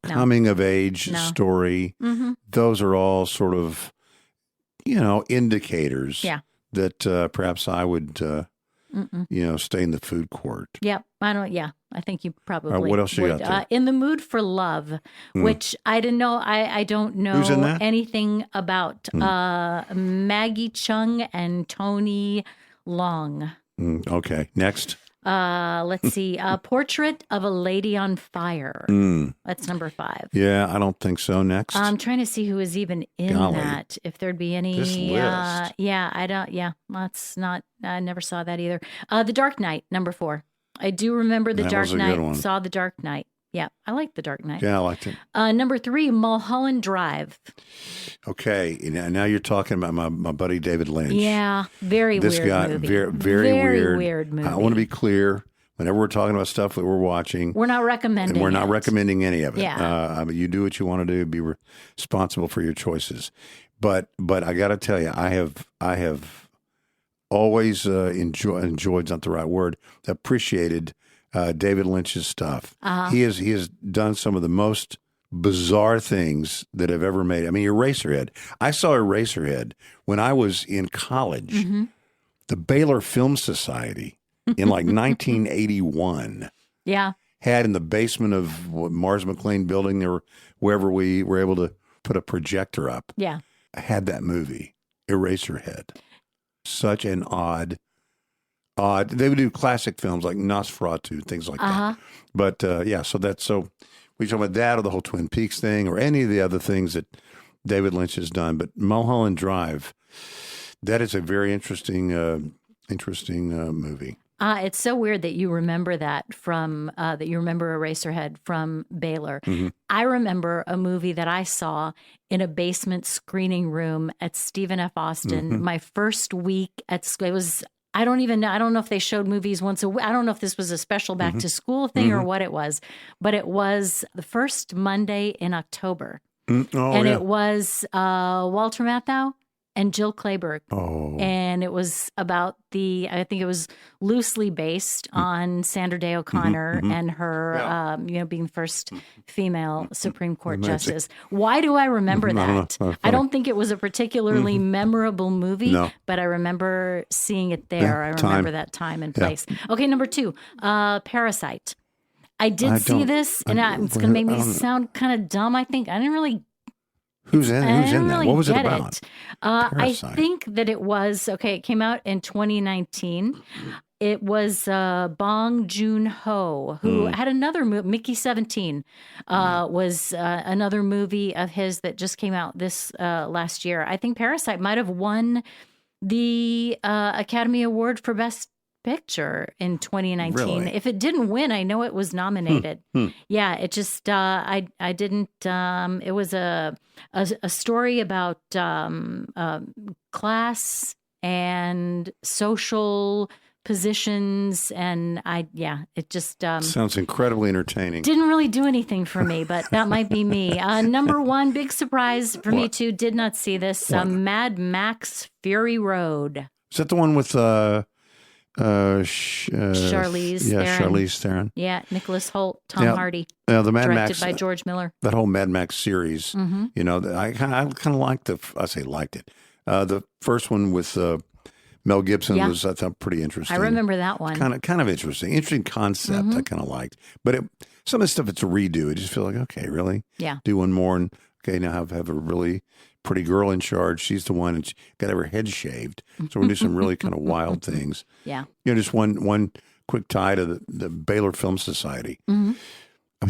Speaker 1: coming of age story. Those are all sort of, indicators that perhaps I would... stay in the food court.
Speaker 2: Yep. I think you probably
Speaker 1: what else you got there?
Speaker 2: In the Mood for Love, which I didn't know. I don't know
Speaker 1: Who's in that?
Speaker 2: anything about. Maggie Chung and Tony Long.
Speaker 1: Okay. Next.
Speaker 2: Let's see. Portrait of a Lady on Fire. That's number 5.
Speaker 1: Yeah, I don't think so. Next.
Speaker 2: I'm trying to see who is even in that. If there'd be any.
Speaker 1: This list.
Speaker 2: I don't. Yeah, that's not. I never saw that either. The Dark Knight, number 4. I do remember The Dark Knight. Saw The Dark Knight. Yeah, I like The Dark Knight.
Speaker 1: Yeah, I liked it.
Speaker 2: Number 3, Mulholland Drive.
Speaker 1: Okay, now you're talking about my buddy David Lynch.
Speaker 2: Yeah, very
Speaker 1: this
Speaker 2: weird
Speaker 1: guy,
Speaker 2: movie.
Speaker 1: Very
Speaker 2: weird movie.
Speaker 1: I want to be clear. Whenever we're talking about stuff that we're watching,
Speaker 2: we're not recommending.
Speaker 1: And we're not recommending any of it.
Speaker 2: Yeah.
Speaker 1: You do what you want to do. Be responsible for your choices. But I got to tell you, I have always enjoyed, not the right word, appreciated David Lynch's stuff. He has done some of the most bizarre things that have ever made. I mean, Eraserhead. I saw Eraserhead when I was in college. The Baylor Film Society in like 1981.
Speaker 2: Yeah.
Speaker 1: Had in the basement of Mars McLean building or wherever we were able to put a projector up.
Speaker 2: Yeah.
Speaker 1: I had that movie, Eraserhead. Such an odd. They would do classic films like Nosferatu, things like that. But so we talk about that or the whole Twin Peaks thing or any of the other things that David Lynch has done. But Mulholland Drive, that is a very interesting movie.
Speaker 2: It's so weird that you remember that from Eraserhead from Baylor. I remember a movie that I saw in a basement screening room at Stephen F. Austin. My first week at school. It was. I don't know if they showed movies once a week. I don't know if this was a special back to school thing or what it was, but it was the first Monday in October, it was Walter Matthau and Jill Clayburgh. And it was about I think it was loosely based on Sandra Day O'Connor and her, being the first female Supreme Court justice. Why do I remember that? I don't think it was a particularly memorable movie, but I remember seeing it there. I remember that time and place. Okay, number 2, Parasite. I did see this, and it's going to make me sound kind of dumb, I think. I didn't really
Speaker 1: Who's in that?
Speaker 2: Really
Speaker 1: What was it
Speaker 2: get
Speaker 1: about?
Speaker 2: I
Speaker 1: Parasite.
Speaker 2: think that it was, it came out in 2019. It was Bong Joon-ho, who had another movie, Mickey 17, was another movie of his that just came out this last year. I think Parasite might have won the Academy Award for Best Picture in 2019.
Speaker 1: Really?
Speaker 2: If it didn't win, I know it was nominated. Yeah, it just I didn't. It was a story about class and social positions, and it just
Speaker 1: Sounds incredibly entertaining.
Speaker 2: didn't really do anything for me, but that might be me. Number one, big surprise for me too. Did not see this. Mad Max Fury Road.
Speaker 1: Is that the one with
Speaker 2: Charlize Theron.
Speaker 1: Charlize Theron.
Speaker 2: Yeah, Nicholas Hoult, Tom Hardy.
Speaker 1: The Mad
Speaker 2: directed
Speaker 1: Max
Speaker 2: by George Miller.
Speaker 1: That whole Mad Max series. You know, I kind of liked it. The first one with Mel Gibson was, I thought, pretty interesting.
Speaker 2: I remember that one.
Speaker 1: Kind of interesting. Interesting concept. I kind of liked, but some of the stuff it's a redo. I just feel like, okay, really?
Speaker 2: Yeah.
Speaker 1: Do one more, and okay, now have a really pretty girl in charge. She's the one, and she got to have her head shaved. So we're doing some really kind of wild things.
Speaker 2: Yeah.
Speaker 1: You know, just one quick tie to the Baylor Film Society. I mean,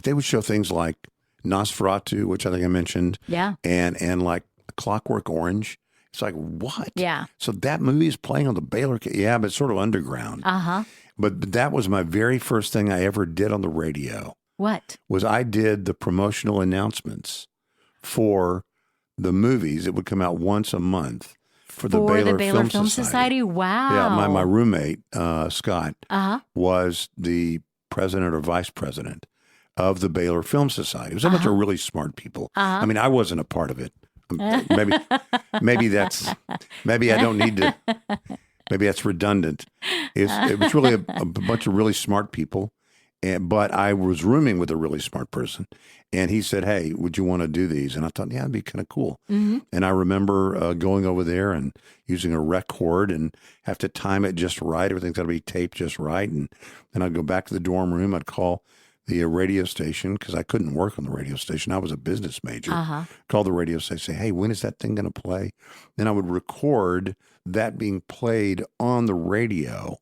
Speaker 1: they would show things like Nosferatu, which I think I mentioned.
Speaker 2: Yeah.
Speaker 1: And like Clockwork Orange. It's like, what?
Speaker 2: Yeah.
Speaker 1: So that movie is playing on the Baylor. Yeah, but it's sort of underground. But that was my very first thing I ever did on the radio.
Speaker 2: What?
Speaker 1: Was I did the promotional announcements for the movies that would come out once a month for the Baylor Film Society.
Speaker 2: Wow.
Speaker 1: Yeah, my roommate, Scott, was the president or vice president of the Baylor Film Society. It was a bunch of really smart people. I mean, I wasn't a part of it. Maybe I don't need to. Maybe that's redundant. It was really a bunch of really smart people, but I was rooming with a really smart person, and he said, "Hey, would you want to do these?" And I thought, yeah, that'd be kind of cool. And I remember going over there and using a record and have to time it just right. Everything's got to be taped just right, and then I'd go back to the dorm room. I'd call the radio station because I couldn't work on the radio station. I was a business major. Call the radio station, say, hey, when is that thing going to play? Then I would record that being played on the radio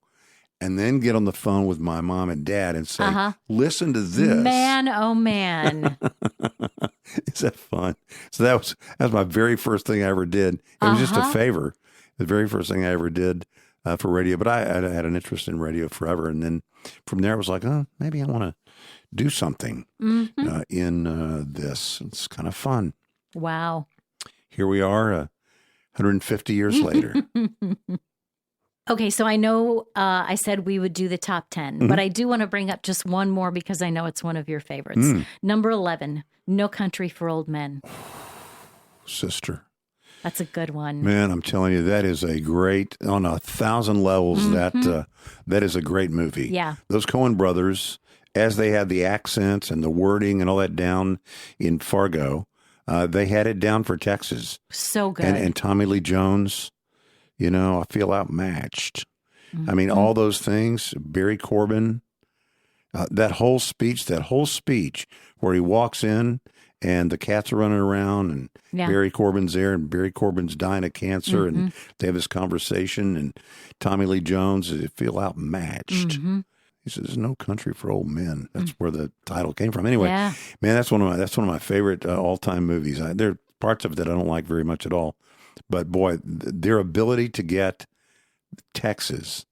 Speaker 1: and then get on the phone with my mom and dad and say, listen to this.
Speaker 2: Man, oh man.
Speaker 1: Is that fun? So that was my very first thing I ever did. It was just a favor. The very first thing I ever did for radio. But I had an interest in radio forever. And then from there, I was like, oh, maybe I want to do something in this. It's kind of fun.
Speaker 2: Wow.
Speaker 1: Here we are 150 years later.
Speaker 2: Okay, so I know I said we would do the top 10, but I do want to bring up just one more because I know it's one of your favorites. Number 11, No Country for Old Men.
Speaker 1: Sister.
Speaker 2: That's a good one.
Speaker 1: Man, I'm telling you, that is a great, on 1,000 levels, that is a great movie.
Speaker 2: Yeah.
Speaker 1: Those Coen brothers, as they had the accents and the wording and all that down in Fargo, they had it down for Texas.
Speaker 2: So good.
Speaker 1: And Tommy Lee Jones, you know, I feel outmatched. I mean, all those things, Barry Corbin, that whole speech where he walks in and the cats are running around and Barry Corbin's there and Barry Corbin's dying of cancer and they have this conversation and Tommy Lee Jones, I feel outmatched. He says, "There's no country for old men." That's where the title came from. Anyway, man, that's one of my favorite all-time movies. There are parts of it that I don't like very much at all, but boy, their ability to get Texas.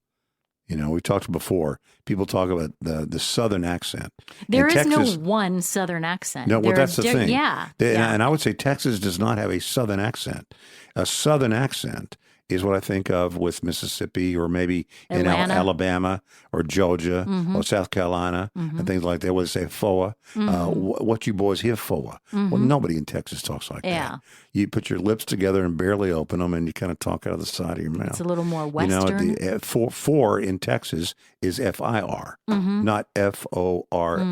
Speaker 1: You know, we talked before. People talk about the Southern accent.
Speaker 2: There is no one Southern accent.
Speaker 1: No, well, that's the thing.
Speaker 2: Yeah.
Speaker 1: And I would say Texas does not have a Southern accent. A Southern accent is what I think of with Mississippi or maybe in Alabama or Georgia or South Carolina and things like that. Where they say "foa," what you boys here for? Well, nobody in Texas talks like that. You put your lips together and barely open them, and you kind of talk out of the side of your mouth.
Speaker 2: It's a little more Western.
Speaker 1: You know, for in Texas is FIR, not FORAH.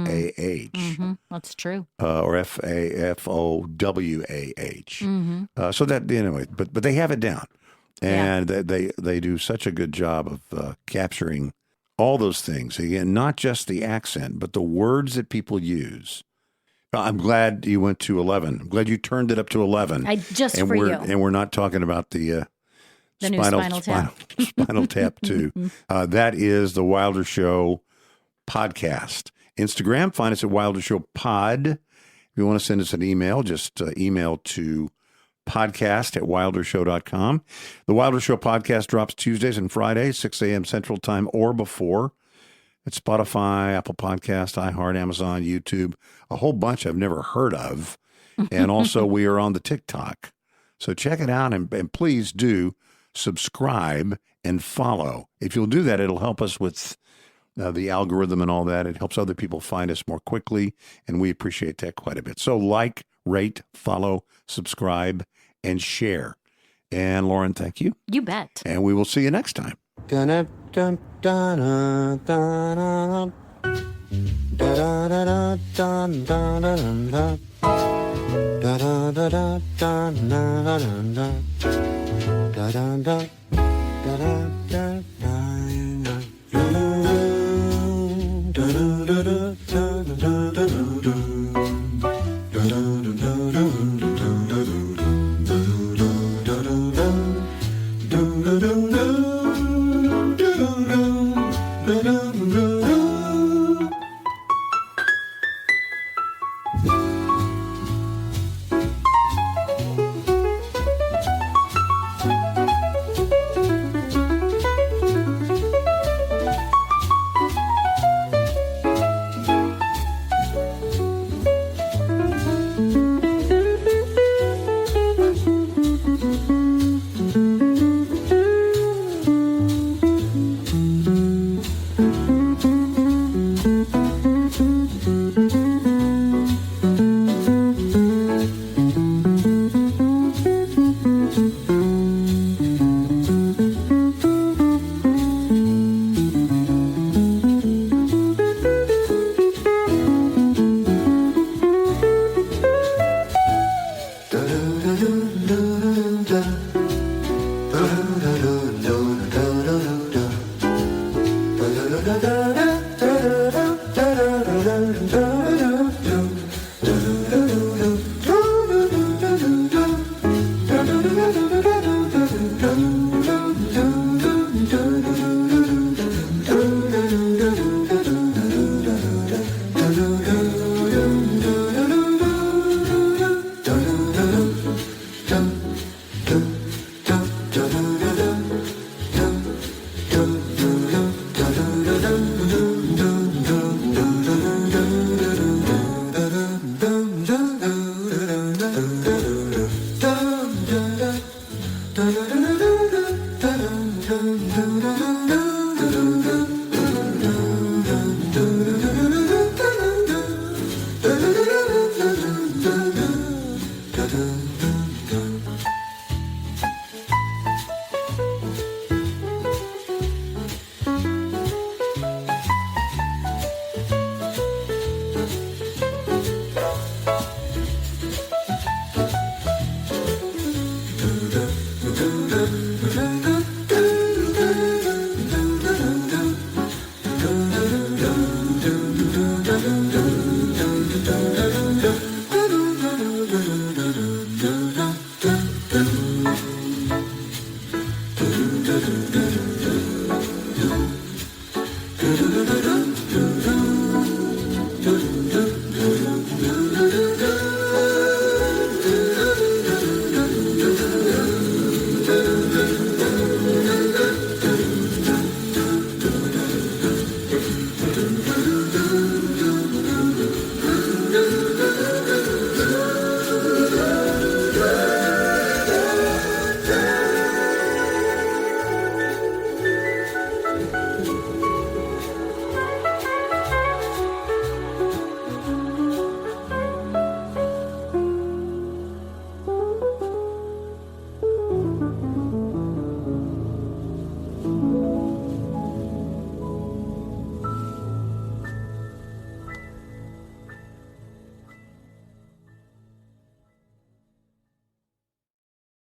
Speaker 2: That's true.
Speaker 1: Or FAFOWAH. So that anyway, but they have it down. And they do such a good job of capturing all those things. Again, not just the accent, but the words that people use. I'm glad you went to 11. I'm glad you turned it up to 11.
Speaker 2: Just
Speaker 1: and
Speaker 2: for
Speaker 1: we're,
Speaker 2: you.
Speaker 1: And we're not talking about the
Speaker 2: new Spinal Tap.
Speaker 1: Spinal Tap 2. That is the Wilder Show podcast. Instagram, find us at Wilder Show Pod. If you want to send us an email, just email to podcast@wildershow.com. The Wilder Show podcast drops Tuesdays and Fridays, 6 a.m. Central Time or before. It's Spotify, Apple Podcast, iHeart, Amazon, YouTube, a whole bunch I've never heard of. And also we are on the TikTok. So check it out and please do subscribe and follow. If you'll do that, it'll help us with the algorithm and all that. It helps other people find us more quickly, and we appreciate that quite a bit. So like, rate, follow, subscribe, and share. And Lauren, thank you.
Speaker 2: You bet.
Speaker 1: And we will see you next time.
Speaker 3: Da da da da da da da da da da da.